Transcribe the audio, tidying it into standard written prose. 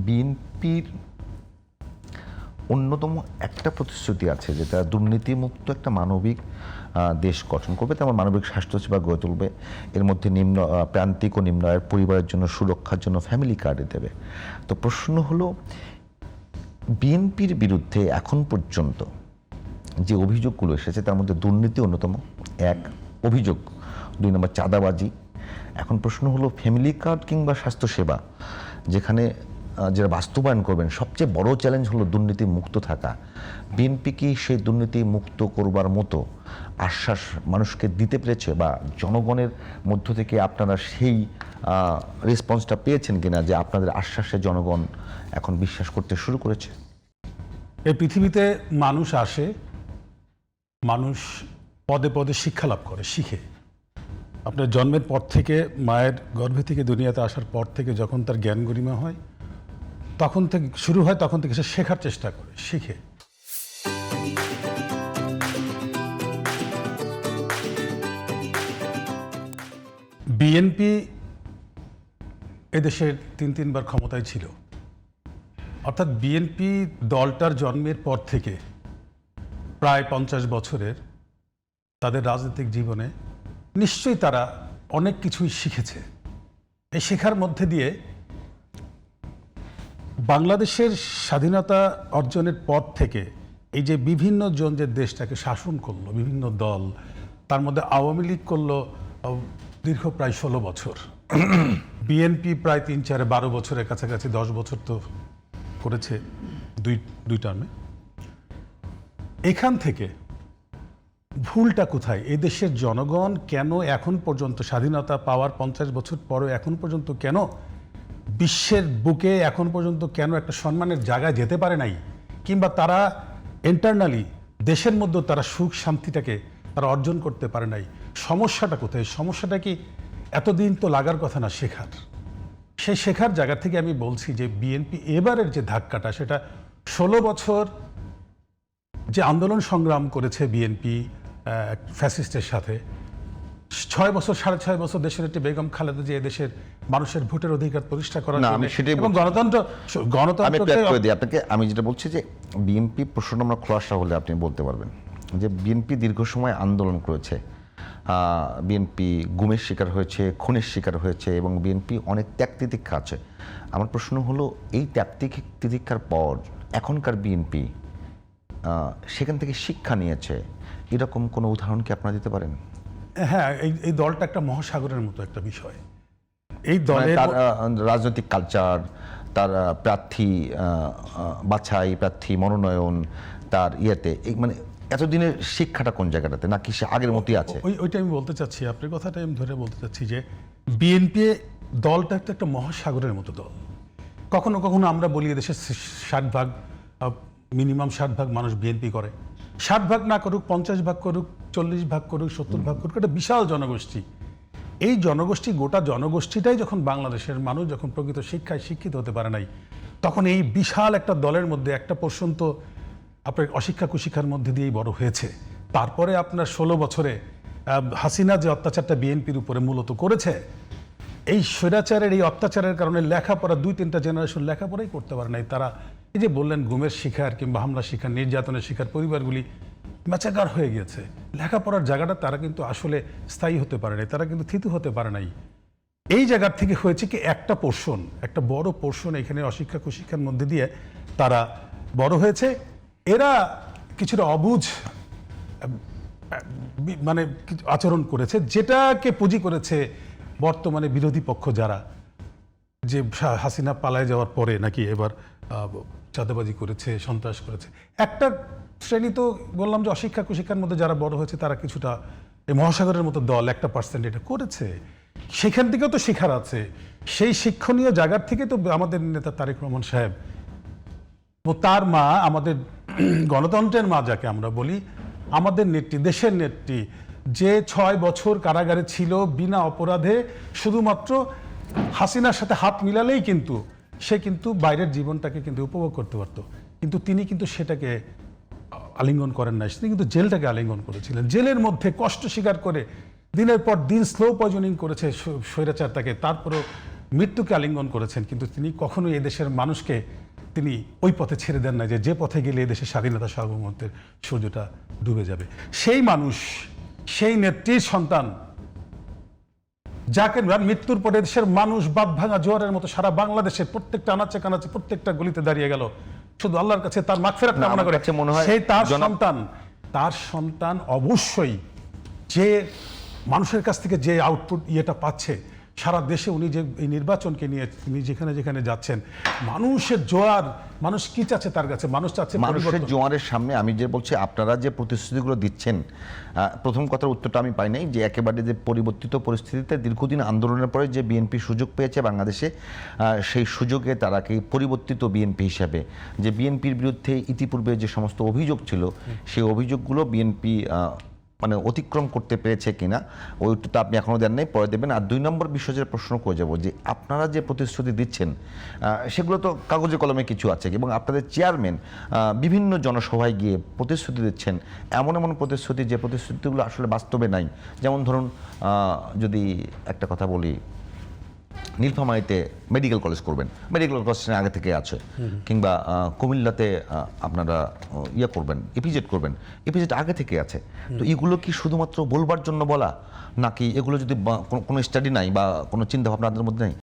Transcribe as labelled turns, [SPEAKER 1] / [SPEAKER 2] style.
[SPEAKER 1] বিএনপির অন্যতম একটা প্রতিশ্রুতি আছে যে তারা দুর্নীতিমুক্ত একটা মানবিক দেশ গঠন করবে, তেমন মানবিক স্বাস্থ্যসেবা গড়ে তুলবে। এর মধ্যে নিম্ন প্রান্তিক ও নিম্ন আয়ের পরিবারের জন্য সুরক্ষার জন্য ফ্যামিলি কার্ডে দেবে। তো প্রশ্ন হলো, বিএনপির বিরুদ্ধে এখন পর্যন্ত যে অভিযোগগুলো এসেছে তার মধ্যে দুর্নীতি অন্যতম এক অভিযোগ, 2 নম্বর চাঁদাবাজি। এখন প্রশ্ন হলো, ফ্যামিলি কার্ড কিংবা স্বাস্থ্যসেবা যেখানে যারা বাস্তবায়ন করবেন, সবচেয়ে বড় চ্যালেঞ্জ হলো দুর্নীতি মুক্ত থাকা। বিএনপি কি সেই দুর্নীতি মুক্ত করবার মতো আশ্বাস মানুষকে দিতে পেরেছে, বা জনগণের মধ্য থেকে আপনারা সেই রেসপন্সটা পেয়েছেন কিনা যে আপনাদের আশ্বাসে জনগণ এখন বিশ্বাস করতে শুরু করেছে?
[SPEAKER 2] এই পৃথিবীতে মানুষ আসে, মানুষ পদে পদে শিক্ষা লাভ করে, শিখে। আপনার জন্মের পর থেকে, মায়ের গর্ভে থেকে দুনিয়াতে আসার পর থেকে যখন তার জ্ঞান গরিমা হয়, তখন থেকে শুরু হয়, তখন থেকে সে শেখার চেষ্টা করে, শিখে। বিএনপি এদেশের 3-3বার ক্ষমতায় ছিল। অর্থাৎ বিএনপি দলটার জন্মের পর থেকে প্রায় 50 বছরের তাদের রাজনৈতিক জীবনে নিশ্চয়ই তারা অনেক কিছুই শিখেছে। এই শেখার মধ্যে দিয়ে বাংলাদেশের স্বাধীনতা অর্জনের পর থেকে এই যে বিভিন্ন জন যে দেশটাকে শাসন করলো, বিভিন্ন দল, তার মধ্যে আওয়ামী লীগ করলো দীর্ঘ প্রায় 16 বছর, বিএনপি প্রায় 3-4-12 বছরের কাছাকাছি, 10 বছর তো করেছে দুই টার্মে। এখান থেকে ভুলটা কোথায়? এই দেশের জনগণ কেন এখন পর্যন্ত, স্বাধীনতা পাওয়ার 50 বছর পরেও এখন পর্যন্ত কেন বিশ্বের বুকে এখন পর্যন্ত কেন একটা সম্মানের জায়গায় যেতে পারে নাই? কিংবা তারা ইন্টারনালি দেশের মধ্যে তারা সুখ শান্তিটাকে তারা অর্জন করতে পারে নাই? সমস্যাটা কোথায়? সমস্যাটা কি এতদিন তো লাগার কথা না শেখার? সেই শেখার জায়গা থেকে আমি বলছি যে বিএনপি এবারের যে ধাক্কাটা, সেটা 16 বছর যে আন্দোলন সংগ্রাম করেছে বিএনপি ফ্যাসিস্টের সাথে, 6 বছর 6.5 বছর দেশের একটি বেগম খালেদা যে দেশের মানুষের ভোটের অধিকার প্রতিষ্ঠা করার জন্য এবং
[SPEAKER 1] আপনাকে আমি যেটা বলছি যে বিএনপি প্রশ্ন আমরা খোলাসা হলে আপনি বলতে পারবেন যে বিএনপি দীর্ঘ সময় আন্দোলন করেছে, বিএনপি গুমের শিকার হয়েছে, খুনের শিকার হয়েছে, এবং বিএনপি অনেক ত্যাগ তিতিক্ষা আছে। আমার প্রশ্ন হলো, এই ত্যাগ তিতিক্ষার পর এখনকার বিএনপি সেখান থেকে শিক্ষা নিয়েছে, এরকম কোনো উদাহরণ কি আপনারা দিতে পারেন?
[SPEAKER 2] হ্যাঁ, এই দলটা একটা মহাসাগরের মতো একটা বিষয়। এই দলের
[SPEAKER 1] তার রাজনৈতিক কালচার, তার প্রার্থী বাছাই, প্রার্থী মনোনয়ন, তার ইয়েতে মানে এতদিনের শিক্ষাটা কোন জায়গাটাতে, নাকি সে আগের মতোই আছে?
[SPEAKER 2] ওইটা আমি বলতে চাচ্ছি, আপনার কথাটা আমি ধরে বলতে চাচ্ছি যে বিএনপি দলটা একটা মহাসাগরের মতো দল। কখনো কখনো আমরা বলি এদেশের 60% মিনিমাম 60% মানুষ বিএনপি করে। 60% না করুক, 50% করুক, 40% করুক, 70% করুক, একটা বিশাল জনগোষ্ঠী। এই জনগোষ্ঠী, গোটা জনগোষ্ঠীটাই যখন বাংলাদেশের মানুষ যখন প্রকৃত শিক্ষায় শিক্ষিত হতে পারে নাই, তখন এই বিশাল একটা দলের মধ্যে একটা পোর্শন তো আপনার অশিক্ষা কুশিক্ষার মধ্যে দিয়েই বড় হয়েছে। তারপরে আপনার 16 বছরে হাসিনা যে অত্যাচারটা বিএনপির উপরে মূলত করেছে, এই স্বৈরাচারের এই অত্যাচারের কারণে লেখাপড়া 2-3টা জেনারেশন লেখাপড়াই করতে পারে নাই। তারা এই যে বললেন গুমের শিকার কিংবা হামলা শিকার, নির্যাতনের শিকার পরিবারগুলি মেচাকার হয়ে গিয়েছে। লেখাপড়ার জায়গাটা তারা কিন্তু আসলে স্থায়ী হতে পারে নাই, তারা কিন্তু থিতু হতে পারে নাই। এই জায়গার থেকে হয়েছে কি একটা পোর্শন, একটা বড় পোর্শন এখানে অশিক্ষা কুশিক্ষার মধ্যে দিয়ে তারা বড় হয়েছে। এরা কিছুটা অবুঝ মানে আচরণ করেছে, যেটাকে পুঁজি করেছে বর্তমানে বিরোধী পক্ষ যারা, যে হাসিনা পালায় যাওয়ার পরে নাকি এবার চাঁদাবাজি করেছে, সন্ত্রাস করেছে। একটা শ্রেণী তো বললাম যে অশিক্ষা কুশিক্ষার মধ্যে যারা বড় হয়েছে তারা কিছুটা এই মহাসাগরের মতো দল 1% এটা করেছে। সেখান থেকেও তো শেখার আছে। সেই শিক্ষণীয় জায়গার থেকে তো আমাদের নেতা তারেক রহমান সাহেব ও তার মা, আমাদের গণতন্ত্রের মা যাকে আমরা বলি, আমাদের নেত্রী, দেশের নেত্রী, যে 6 বছর কারাগারে ছিল বিনা অপরাধে, শুধুমাত্র হাসিনার সাথে হাত মিলালেই কিন্তু সে কিন্তু বাইরের জীবনটাকে কিন্তু উপভোগ করতে পারত। কিন্তু তিনি কিন্তু সেটাকে আলিঙ্গন করেন নাই, তিনি কিন্তু জেলটাকে আলিঙ্গন করেছিলেন। জেলের মধ্যে কষ্ট স্বীকার করে দিনের পর দিন স্লো পয়জনিং করেছে স্বৈরাচার তাকে, তারপরেও মৃত্যুকে আলিঙ্গন করেছেন, কিন্তু তিনি কখনোই এদেশের মানুষকে তিনি ওই পথে ছেড়ে দেন না যে পথে গেলে এদেশের স্বাধীনতা সার্বভৌমত্বের সূর্যটা ডুবে যাবে। সেই মানুষ, সেই নেত্রীর সন্তান, যাকে মৃত্যুর পরে দেশের মানুষ বাঁধ ভাঙা জোয়ারের মতো সারা বাংলাদেশের প্রত্যেকটা আনাচে কানাচে প্রত্যেকটা গলিতে দাঁড়িয়ে গেল শুধু আল্লাহর কাছে তার মাগফিরাত কামনা করে।
[SPEAKER 1] মনে হয়
[SPEAKER 2] সেই তার সন্তান অবশ্যই যে মানুষের কাছ থেকে যে আউটপুট ইয়েটা পাচ্ছে, সারা দেশে উনি যে এই নির্বাচনকে নিয়ে তিনি যেখানে যেখানে যাচ্ছেন, মানুষের জোয়ার, মানুষ কি চাচ্ছে তার কাছে, মানুষ চাচ্ছে
[SPEAKER 1] মানুষের জোয়ারের সামনে আমি যে বলছি আপনারা যে প্রতিশ্রুতিগুলো দিচ্ছেন, প্রথম কথার উত্তরটা আমি পাই নাই যে একেবারে যে পরিবর্তিত পরিস্থিতিতে দীর্ঘদিন আন্দোলনের পরে যে বিএনপি সুযোগ পেয়েছে বাংলাদেশে, সেই সুযোগে তারা কি পরিবর্তিত বিএনপি হিসাবে যে বিএনপির বিরুদ্ধে ইতিপূর্বে যে সমস্ত অভিযোগ ছিল সেই অভিযোগগুলো বিএনপি মানে অতিক্রম করতে পেরেছে কিনা, ওই উত্তরটা আপনি এখনও দেন নাই, পরে দেবেন। আর 2 নম্বর বিষয় যে প্রশ্ন করে যাব যে আপনারা যে প্রতিশ্রুতি দিচ্ছেন সেগুলো তো কাগজে কলমে কিছু আছে, এবং আপনাদের চেয়ারম্যান বিভিন্ন জনসভায় গিয়ে প্রতিশ্রুতি দিচ্ছেন, এমন এমন প্রতিশ্রুতি যে প্রতিশ্রুতিগুলো আসলে বাস্তবে নাই। যেমন ধরুন যদি একটা কথা বলি, নীলফামারীতে মেডিকেল কলেজ করবেন, মেডিকেল কলেজ আগে থেকে আছে, কিংবা কুমিল্লাতে আপনারা ইয়ে করবেন, ইপিজেড করবেন, ইপিজেড আগে থেকে আছে। তো এগুলো কি শুধুমাত্র বলবার জন্য বলা, নাকি এগুলো যদি কোনো স্টাডি নাই বা কোনো চিন্তা ভাবনা আপনাদের মধ্যে নেই?